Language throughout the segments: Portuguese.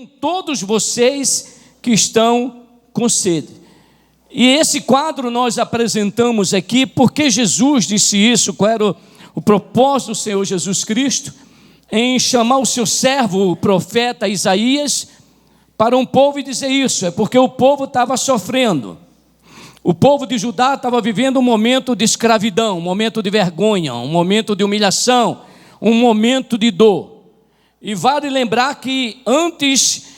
venham todos vocês que estão com sede. E esse quadro nós apresentamos aqui porque Jesus disse isso. Qual era o propósito do Senhor Jesus Cristo em chamar o seu servo, o profeta Isaías, para um povo e dizer isso? É porque o povo estava sofrendo. O povo de Judá estava vivendo um momento de escravidão, um momento de vergonha, um momento de humilhação, um momento de dor. E vale lembrar que antes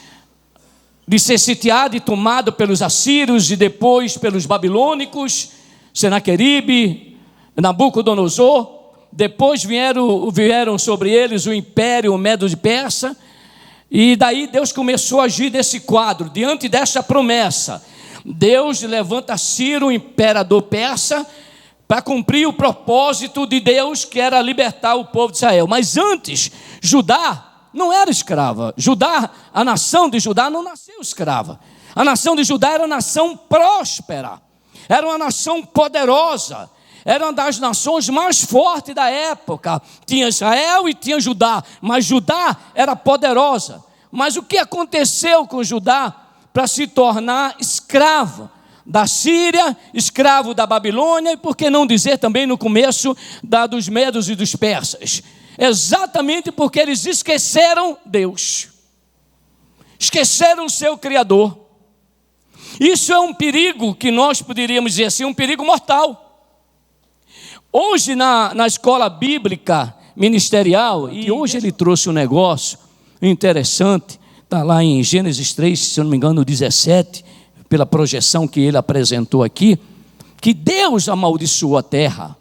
de ser sitiado e tomado pelos assírios e depois pelos babilônicos, Senaqueribe, Nabucodonosor, depois vieram sobre eles o império, o Medo de Persa, e daí Deus começou a agir nesse quadro, diante dessa promessa. Deus levanta Ciro, o imperador persa, para cumprir o propósito de Deus, que era libertar o povo de Israel. Mas antes, Judá não era escrava. Judá, a nação de Judá não nasceu escrava. A nação de Judá era uma nação próspera, era uma nação poderosa, era uma das nações mais fortes da época. Tinha Israel e tinha Judá, mas Judá era poderosa. Mas o que aconteceu com Judá para se tornar escravo da Síria, escravo da Babilônia, e por que não dizer também no começo dos medos e dos persas? Exatamente porque eles esqueceram Deus, esqueceram o seu Criador. Isso é um perigo que nós poderíamos dizer assim, um perigo mortal. Hoje na escola bíblica ministerial, e hoje ele trouxe um negócio interessante, está lá em Gênesis 3, se eu não me engano, 17, pela projeção que ele apresentou aqui, que Deus amaldiçoou a terra.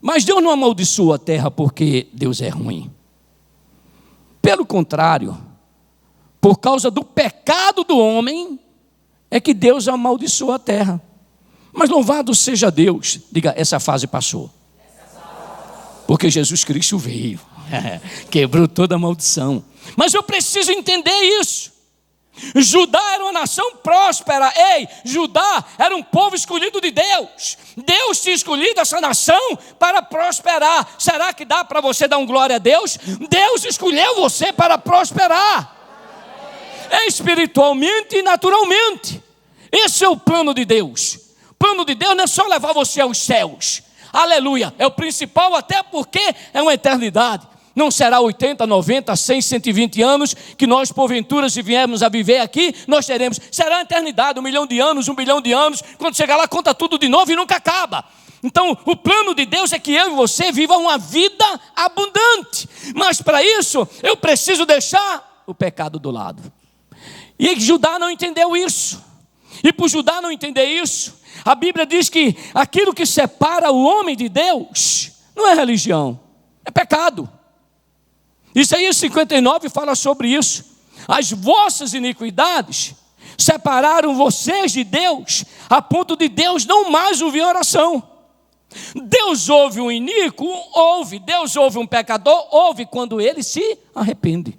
Mas Deus não amaldiçoou a terra porque Deus é ruim. Pelo contrário, por causa do pecado do homem, é que Deus amaldiçoou a terra. Mas louvado seja Deus, diga, essa fase passou. Porque Jesus Cristo veio, quebrou toda a maldição. Mas eu preciso entender isso. Judá era uma nação próspera. Ei, Judá era um povo escolhido de Deus. Deus tinha escolhido essa nação para prosperar. Será que dá para você dar um glória a Deus? Deus escolheu você para prosperar, espiritualmente e naturalmente. Esse é o plano de Deus. O plano de Deus não é só levar você aos céus. Aleluia, é o principal, até porque é uma eternidade. Não será 80, 90, 100, 120 anos que nós, porventura, se viermos a viver aqui, nós teremos. Será a eternidade, 1 milhão de anos, 1 bilhão de anos. Quando chegar lá, conta tudo de novo e nunca acaba. Então, o plano de Deus é que eu e você viva uma vida abundante. Mas para isso, eu preciso deixar o pecado do lado. E Judá não entendeu isso. E por Judá não entender isso, a Bíblia diz que aquilo que separa o homem de Deus não é religião, é pecado. Isaías 59 fala sobre isso. As vossas iniquidades separaram vocês de Deus, a ponto de Deus não mais ouvir oração. Deus ouve um iníquo? Ouve. Deus ouve um pecador? Ouve quando ele se arrepende.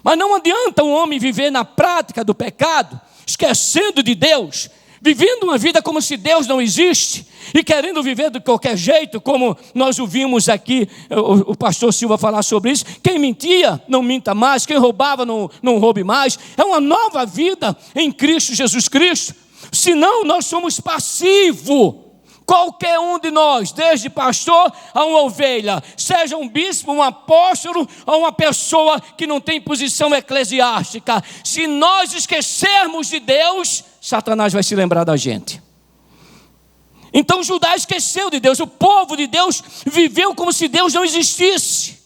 Mas não adianta um homem viver na prática do pecado, esquecendo de Deus, vivendo uma vida como se Deus não existe e querendo viver de qualquer jeito, como nós ouvimos aqui o pastor Silva falar sobre isso. Quem mentia, não minta mais. Quem roubava, não roube mais. É uma nova vida em Cristo Jesus Cristo. Senão nós somos passivos. Qualquer um de nós, desde pastor a uma ovelha, seja um bispo, um apóstolo ou uma pessoa que não tem posição eclesiástica, se nós esquecermos de Deus, Satanás vai se lembrar da gente. Então Judá esqueceu de Deus, o povo de Deus viveu como se Deus não existisse.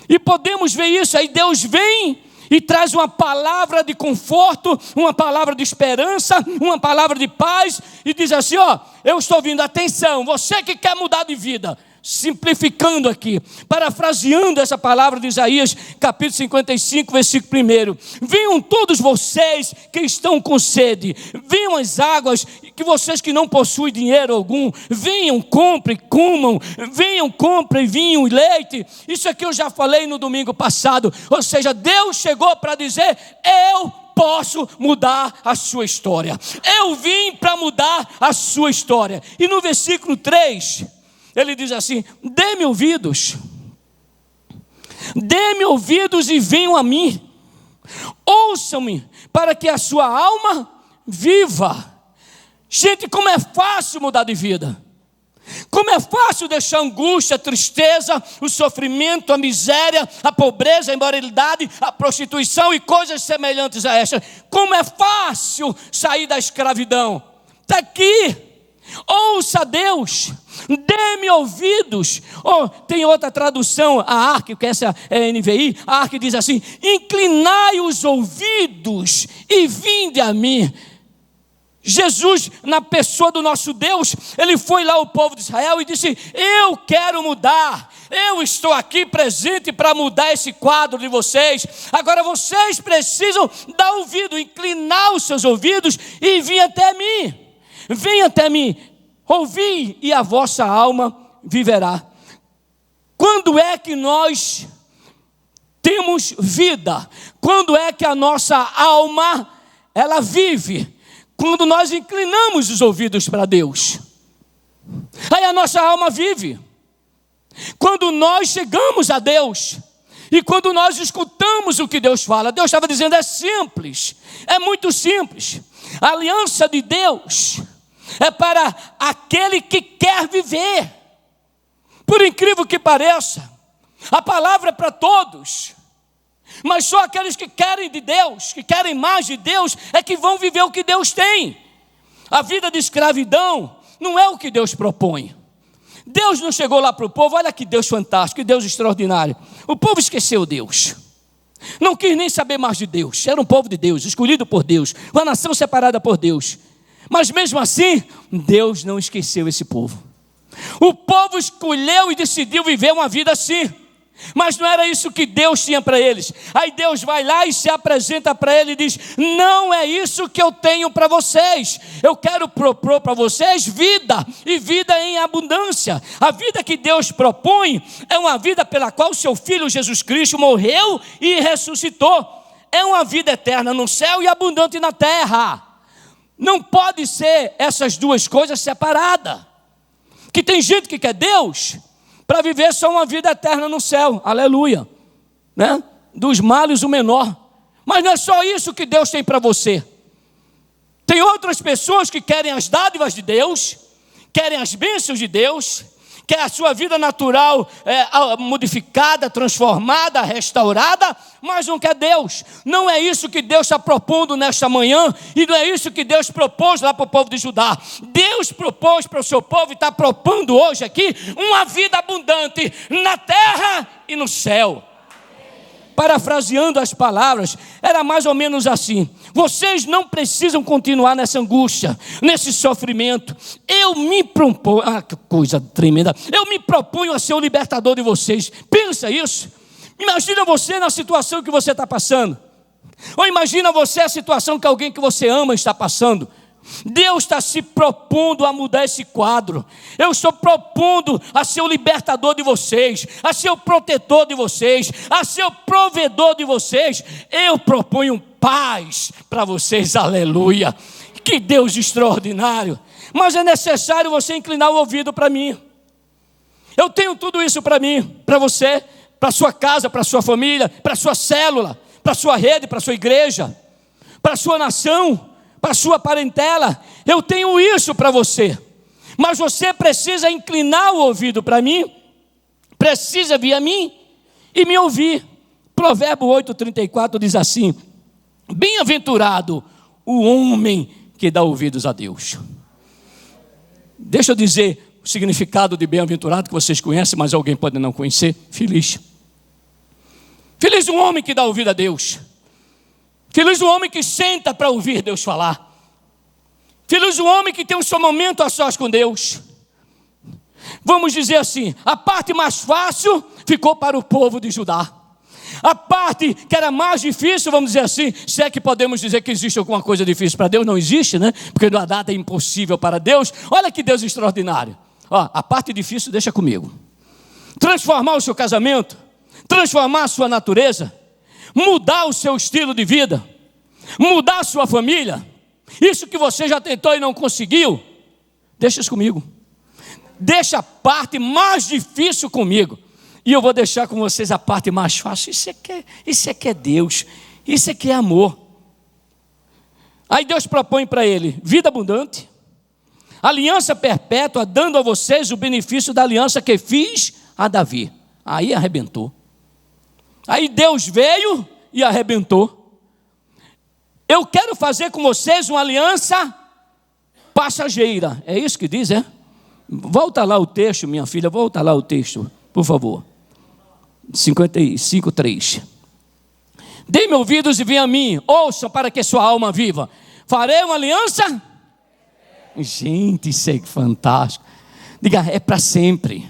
E podemos ver isso, aí Deus vem e traz uma palavra de conforto, uma palavra de esperança, uma palavra de paz, e diz assim, eu estou vindo, atenção, você que quer mudar de vida, simplificando aqui, parafraseando essa palavra de Isaías, capítulo 55, versículo 1, venham todos vocês que estão com sede, venham as águas, que vocês que não possuem dinheiro algum, venham, comprem, comam, venham, comprem vinho e leite. Isso aqui eu já falei no domingo passado, ou seja, Deus chegou para dizer, eu posso mudar a sua história, eu vim para mudar a sua história. E no versículo 3, ele diz assim, dê-me ouvidos e venham a mim, ouçam-me, para que a sua alma viva. Gente, como é fácil mudar de vida. Como é fácil deixar a angústia, a tristeza, o sofrimento, a miséria, a pobreza, a imoralidade, a prostituição e coisas semelhantes a estas. Como é fácil sair da escravidão. Está aqui. Ouça Deus, dê-me ouvidos. Tem outra tradução, a ARC, que essa é a NVI, a ARC diz assim: inclinai os ouvidos e vinde a mim. Jesus, na pessoa do nosso Deus, ele foi lá ao povo de Israel e disse: eu quero mudar, eu estou aqui presente para mudar esse quadro de vocês. Agora vocês precisam dar ouvido, inclinar os seus ouvidos e vir até mim. Venha até mim, ouvi e a vossa alma viverá. Quando é que nós temos vida? Quando é que a nossa alma, ela vive? Quando nós inclinamos os ouvidos para Deus. Aí a nossa alma vive. Quando nós chegamos a Deus e quando nós escutamos o que Deus fala. Deus estava dizendo, é simples, é muito simples. A aliança de Deus é para aquele que quer viver. Por incrível que pareça, a palavra é para todos, mas só aqueles que querem de Deus, que querem mais de Deus, é que vão viver o que Deus tem. A vida de escravidão não é o que Deus propõe. Deus não chegou lá para o povo, olha que Deus fantástico, que Deus extraordinário. O povo esqueceu Deus, não quis nem saber mais de Deus. Era um povo de Deus, escolhido por Deus, uma nação separada por Deus. Mas mesmo assim, Deus não esqueceu esse povo. O povo escolheu e decidiu viver uma vida assim. Mas não era isso que Deus tinha para eles. Aí Deus vai lá e se apresenta para ele e diz: não é isso que eu tenho para vocês. Eu quero propor para vocês vida, e vida em abundância. A vida que Deus propõe é uma vida pela qual o seu Filho Jesus Cristo morreu e ressuscitou. É uma vida eterna no céu e abundante na terra. Não pode ser essas duas coisas separadas. Que tem gente que quer Deus para viver só uma vida eterna no céu, aleluia, né? Dos males o menor. Mas não é só isso que Deus tem para você. Tem outras pessoas que querem as dádivas de Deus, querem as bênçãos de Deus, quer a sua vida natural modificada, transformada, restaurada, mas não quer Deus. Não é isso que Deus está propondo nesta manhã, e não é isso que Deus propôs lá para o povo de Judá. Deus propôs para o seu povo e está propondo hoje aqui uma vida abundante na terra e no céu. Parafraseando as palavras, era mais ou menos assim: vocês não precisam continuar nessa angústia, nesse sofrimento. Eu me proponho, que coisa tremenda, eu me proponho a ser o libertador de vocês. Pensa isso. Imagina você na situação que você está passando, ou imagina você a situação que alguém que você ama está passando. Deus está se propondo a mudar esse quadro. Eu estou propondo a ser o libertador de vocês, a ser o protetor de vocês, a ser o provedor de vocês. Eu proponho paz para vocês, aleluia. Que Deus extraordinário. Mas é necessário você inclinar o ouvido para mim. Eu tenho tudo isso para mim, para você, para a sua casa, para a sua família, para a sua célula, para a sua rede, para a sua igreja, para a sua nação, para a sua parentela. Eu tenho isso para você, mas você precisa inclinar o ouvido para mim, precisa vir a mim e me ouvir. Provérbio 8:34 diz assim: bem-aventurado o homem que dá ouvidos a Deus. Deixa eu dizer o significado de bem-aventurado, que vocês conhecem, mas alguém pode não conhecer. Feliz. Feliz o homem que dá ouvido a Deus. Feliz o homem que senta para ouvir Deus falar. Feliz o homem que tem o seu momento a sós com Deus. Vamos dizer assim, a parte mais fácil ficou para o povo de Judá. A parte que era mais difícil, vamos dizer assim, se é que podemos dizer que existe alguma coisa difícil para Deus, não existe, né? Porque não há nada impossível para Deus. Olha que Deus extraordinário. A parte difícil deixa comigo. Transformar o seu casamento, transformar a sua natureza, mudar o seu estilo de vida, mudar a sua família. Isso que você já tentou e não conseguiu, deixa isso comigo. Deixa a parte mais difícil comigo, e eu vou deixar com vocês a parte mais fácil. Isso é que é Deus. Isso aqui é amor. Aí Deus propõe para ele vida abundante, aliança perpétua, dando a vocês o benefício da aliança que fiz a Davi. Aí arrebentou. Aí Deus veio e arrebentou. Eu quero fazer com vocês uma aliança passageira. É isso que diz, é? Volta lá o texto, minha filha, volta lá o texto, por favor. 55:3. Dê-me ouvidos e venha a mim, ouçam para que sua alma viva. Farei uma aliança? Gente, isso é fantástico. Diga, é para sempre.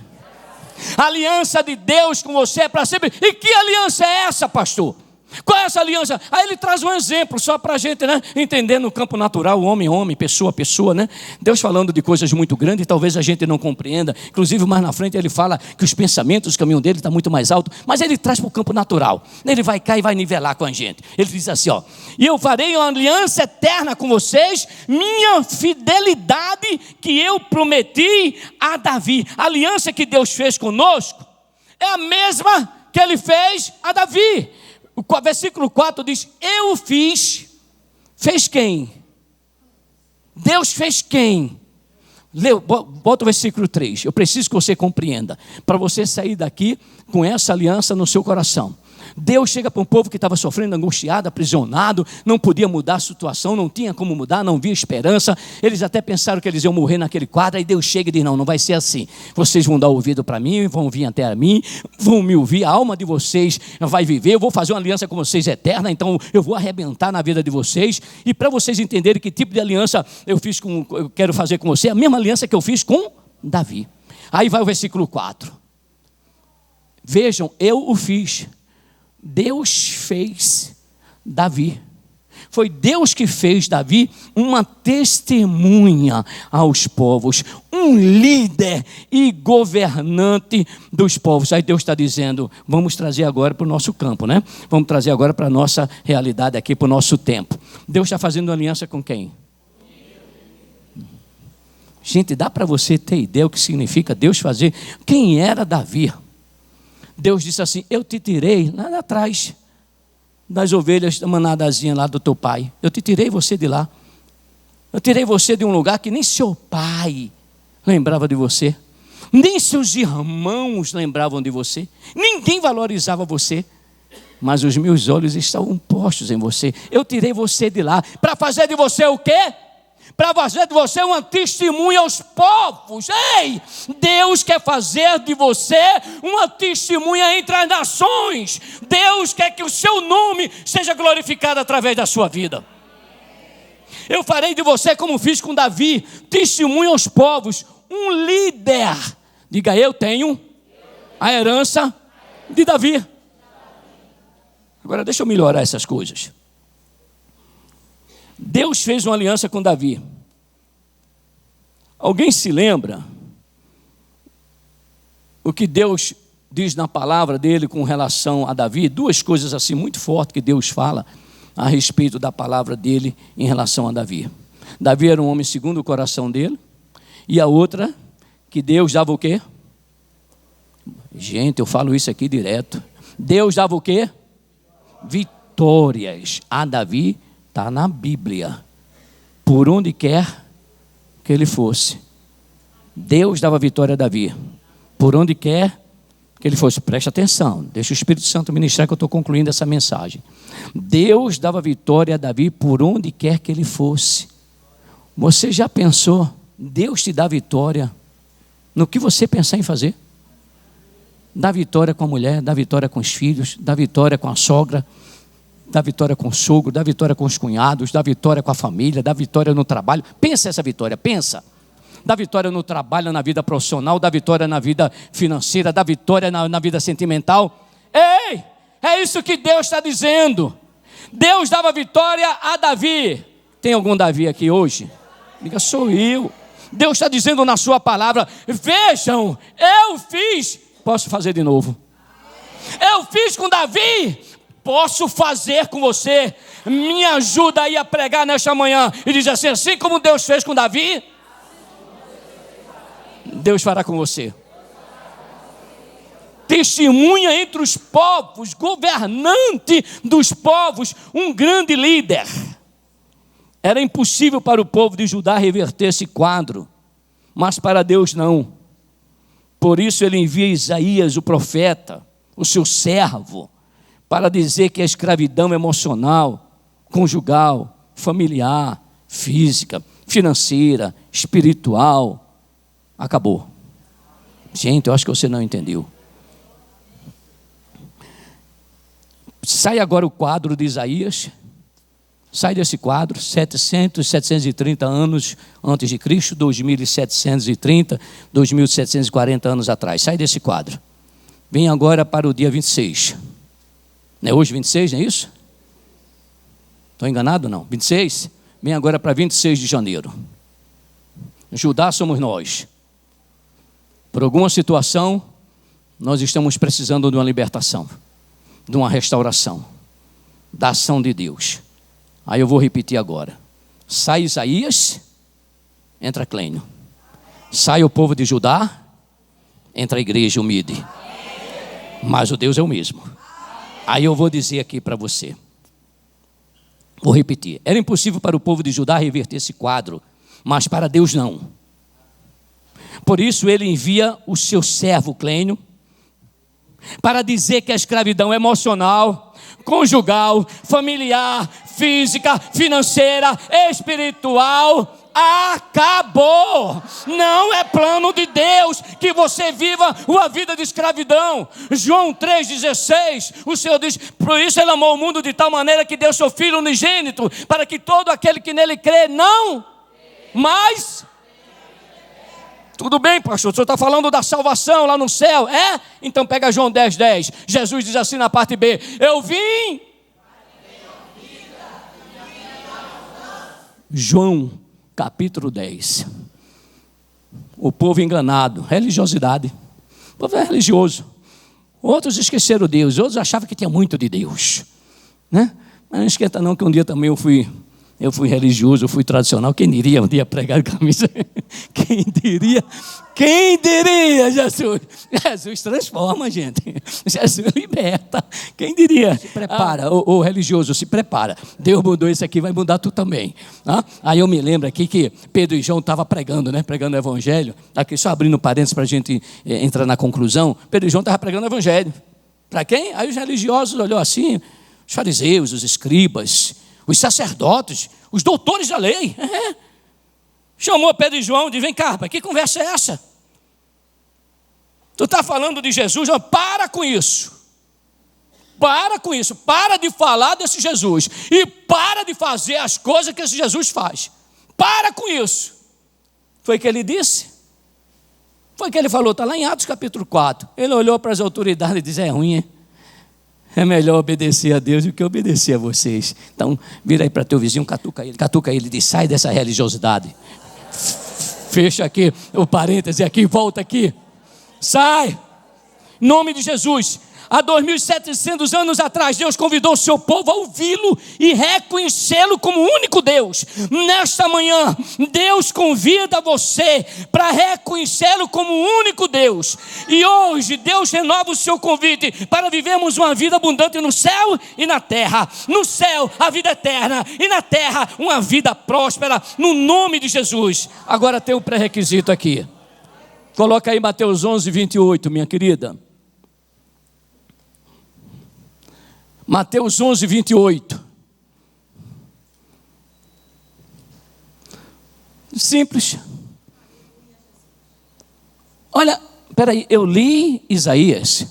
A aliança de Deus com você é para sempre. E que aliança é essa, pastor? Qual é essa aliança? Aí ele traz um exemplo só para a gente, né? Entender no campo natural, homem, pessoa, né? Deus falando de coisas muito grandes, talvez a gente não compreenda. Inclusive mais na frente ele fala que os pensamentos, o caminho dele está muito mais alto. Mas ele traz para o campo natural. Ele vai cá e vai nivelar com a gente. Ele diz assim, ó: e eu farei uma aliança eterna com vocês, minha fidelidade que eu prometi a Davi. A aliança que Deus fez conosco é a mesma que ele fez a Davi. O versículo 4 diz, eu fiz. Fez quem? Deus fez quem? Bota o versículo 3. Eu preciso que você compreenda, para você sair daqui com essa aliança no seu coração. Deus chega para um povo que estava sofrendo, angustiado, aprisionado, não podia mudar a situação, não tinha como mudar, não via esperança. Eles até pensaram que eles iam morrer naquele quadro. Aí Deus chega e diz, não vai ser assim. Vocês vão dar ouvido para mim, vão vir até a mim, vão me ouvir, a alma de vocês vai viver, eu vou fazer uma aliança com vocês eterna, então eu vou arrebentar na vida de vocês. E para vocês entenderem que tipo de aliança eu quero fazer com você, a mesma aliança que eu fiz com Davi. Aí vai o versículo 4. Vejam, eu o fiz. Deus fez Davi. Foi Deus que fez Davi uma testemunha aos povos, um líder e governante dos povos. Aí Deus está dizendo, vamos trazer agora para o nosso campo, né? Vamos trazer agora para a nossa realidade aqui, para o nosso tempo. Deus está fazendo aliança com quem? Gente, dá para você ter ideia o que significa Deus fazer? Quem era Davi? Deus disse assim, eu te tirei lá atrás das ovelhas da manadazinha lá do teu pai. Eu te tirei você de lá. Eu tirei você de um lugar que nem seu pai lembrava de você. Nem seus irmãos lembravam de você. Ninguém valorizava você. Mas os meus olhos estavam postos em você. Eu tirei você de lá. Para fazer de você o quê? Para fazer de você uma testemunha aos povos. Ei, Deus quer fazer de você uma testemunha entre as nações. Deus quer que o seu nome seja glorificado através da sua vida. Eu farei de você como fiz com Davi, testemunha aos povos, um líder. Diga, eu tenho a herança de Davi. Agora deixa eu melhorar essas coisas. Deus fez uma aliança com Davi. Alguém se lembra o que Deus diz na palavra dele com relação a Davi? Duas coisas assim muito fortes que Deus fala a respeito da palavra dele em relação a Davi. Davi era um homem segundo o coração dele. E a outra, que Deus dava o quê? Gente, eu falo isso aqui direto. Deus dava o quê? Vitórias a Davi. Está na Bíblia, por onde quer que ele fosse. Deus dava vitória a Davi, por onde quer que ele fosse. Preste atenção, deixa o Espírito Santo ministrar que eu estou concluindo essa mensagem. Deus dava vitória a Davi por onde quer que ele fosse. Você já pensou, Deus te dá vitória no que você pensar em fazer? Dá vitória com a mulher, dá vitória com os filhos, dá vitória com a sogra, dá vitória com o sogro, dá vitória com os cunhados, dá vitória com a família, dá vitória no trabalho. Pensa essa vitória, pensa. Dá vitória no trabalho, na vida profissional, dá vitória na vida financeira, dá vitória na vida sentimental. Ei, é isso que Deus está dizendo. Deus dava vitória a Davi. Tem algum Davi aqui hoje? Diga, sou eu. Deus está dizendo na sua palavra, vejam, eu fiz, posso fazer de novo. Eu fiz com Davi, posso fazer com você. Me ajuda aí a pregar nesta manhã e diz assim, assim como Deus fez com Davi, Deus fará com você. testemunha entre os povos, governante dos povos, um grande líder. Era impossível para o povo de Judá reverter esse quadro, mas para Deus não. Por isso ele envia Isaías, o profeta, o seu servo, para dizer que a escravidão emocional, conjugal, familiar, física, financeira, espiritual, acabou. Gente, eu acho que você não entendeu. Sai agora o quadro de Isaías. Sai desse quadro, 730 anos antes de Cristo, 2730, 2740 anos atrás. Sai desse quadro. Vem agora para o dia 26. Não é hoje 26, não é isso? Estou enganado não? 26? Vem agora para 26 de janeiro. Judá somos nós. Por alguma situação, nós estamos precisando de uma libertação, de uma restauração, da ação de Deus. Aí eu vou repetir agora. Sai Isaías, entra Clênio. Sai o povo de Judá, entra a igreja humilde. Mas o Deus é o mesmo. Aí eu vou dizer aqui para você. Vou repetir. Era impossível para o povo de Judá reverter esse quadro, mas para Deus não. Por isso ele envia o seu servo Clênio para dizer que a escravidão emocional, conjugal, familiar, física, financeira, espiritual acabou. Não é plano de Deus que você viva uma vida de escravidão. João 3,16, o Senhor diz: por isso ele amou o mundo de tal maneira que deu seu Filho unigênito, para que todo aquele que nele crê não, mas... Tudo bem, pastor, o senhor está falando da salvação lá no céu, é? Então pega João 10,10. Jesus diz assim na parte B: eu vim. João capítulo 10. O povo enganado, religiosidade. O povo é religioso. Outros esqueceram Deus, outros achavam que tinha muito de Deus, né? Mas não esquenta não, que um dia também eu fui religioso, eu fui tradicional. Quem diria um dia pregar camisa? Quem diria, Jesus? Jesus transforma, gente. Jesus liberta. Quem diria? Se prepara, o religioso, se prepara. Deus mudou isso aqui, vai mudar tu também. Aí eu me lembro aqui que Pedro e João estavam pregando, né? Pregando o evangelho. Aqui só abrindo parênteses para a gente entrar na conclusão. Pedro e João estavam pregando o evangelho. Para quem? Aí os religiosos olhou assim, os fariseus, os escribas, os sacerdotes, os doutores da lei. Chamou Pedro e João e disse: vem cá, que conversa é essa? Tu está falando de Jesus? Não, para com isso. Para com isso. Para de falar desse Jesus. E para de fazer as coisas que esse Jesus faz. Para com isso. Foi o que ele disse? Foi o que ele falou, está lá em Atos capítulo 4. Ele olhou para as autoridades e disse: é ruim, hein? É melhor obedecer a Deus do que obedecer a vocês. Então, vira aí para teu vizinho, catuca ele e diz: sai dessa religiosidade. Fecha aqui o parêntese aqui, volta aqui. Sai. Em nome de Jesus. Há 2.700 anos atrás, Deus convidou o seu povo a ouvi-lo e reconhecê-lo como o único Deus. Nesta manhã, Deus convida você para reconhecê-lo como o único Deus. E hoje, Deus renova o seu convite para vivermos uma vida abundante no céu e na terra. No céu, a vida eterna, e na terra, uma vida próspera, no nome de Jesus. Agora tem um pré-requisito aqui. Coloca aí Mateus 11:28, minha querida. Mateus 11:28. Simples. Olha, peraí, eu li Isaías,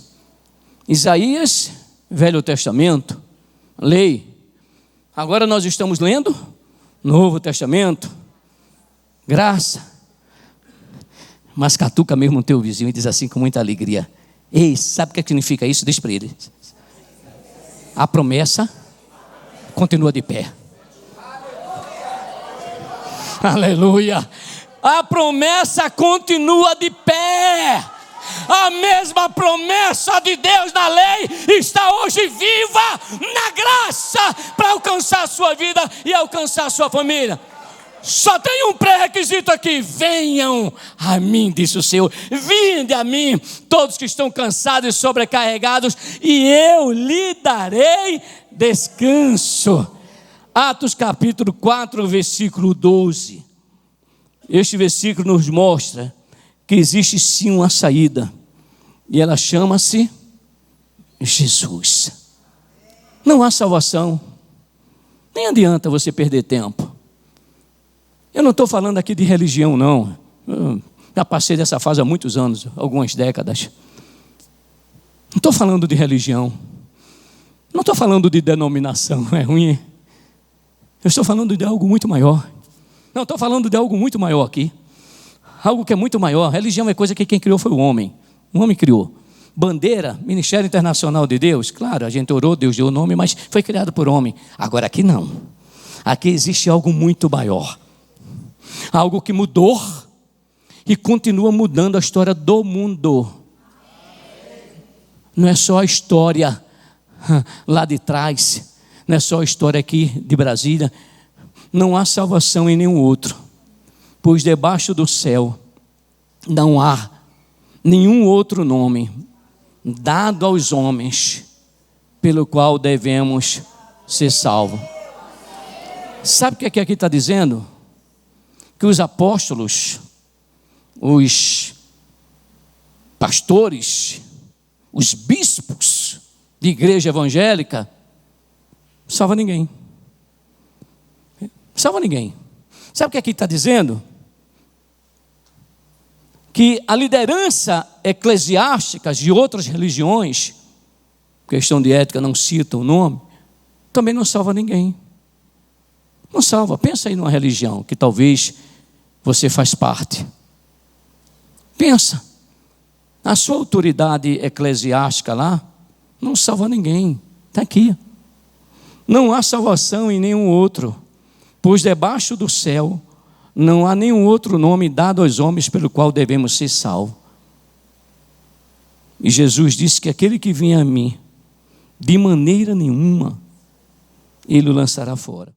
Velho Testamento, lei. Agora nós estamos lendo Novo Testamento, graça. Mas catuca mesmo o teu vizinho e diz assim com muita alegria: ei, sabe o que significa isso? Diz para ele: a promessa continua de pé. Aleluia. A promessa continua de pé. A mesma promessa de Deus na lei está hoje viva na graça para alcançar a sua vida e alcançar a sua família. Só tem um pré-requisito aqui: venham a mim, disse o Senhor. Vinde a mim, todos que estão cansados e sobrecarregados, e eu lhe darei descanso. Atos capítulo 4, versículo 12. Este versículo nos mostra que existe sim uma saída, e ela chama-se Jesus. Não há salvação, nem adianta você perder tempo. Eu não estou falando aqui de religião, não. Eu já passei dessa fase há muitos anos, algumas décadas. Não estou falando de religião. Não estou falando de denominação, é ruim. Eu estou falando de algo muito maior. Não, estou falando de algo muito maior aqui. Algo que é muito maior. Religião é coisa que quem criou foi o homem. O homem criou. Bandeira, Ministério Internacional de Deus. Claro, a gente orou, Deus deu o nome, mas foi criado por homem. Agora aqui não. Aqui existe algo muito maior. Algo que mudou e continua mudando a história do mundo. Não é só a história lá de trás. Não é só a história aqui de Brasília. Não há salvação em nenhum outro, pois debaixo do céu não há nenhum outro nome dado aos homens pelo qual devemos ser salvos. Sabe o que aqui está dizendo? Que os apóstolos, os pastores, os bispos de igreja evangélica, salva ninguém. Salva ninguém. Sabe o que aqui está dizendo? Que a liderança eclesiástica de outras religiões, questão de ética, não cita o nome, também não salva ninguém. Não salva. Pensa aí numa religião que talvez você faz parte. Pensa. A sua autoridade eclesiástica lá não salva ninguém. Está aqui. Não há salvação em nenhum outro, pois debaixo do céu não há nenhum outro nome dado aos homens pelo qual devemos ser salvos. E Jesus disse que aquele que vem a mim, de maneira nenhuma, ele o lançará fora.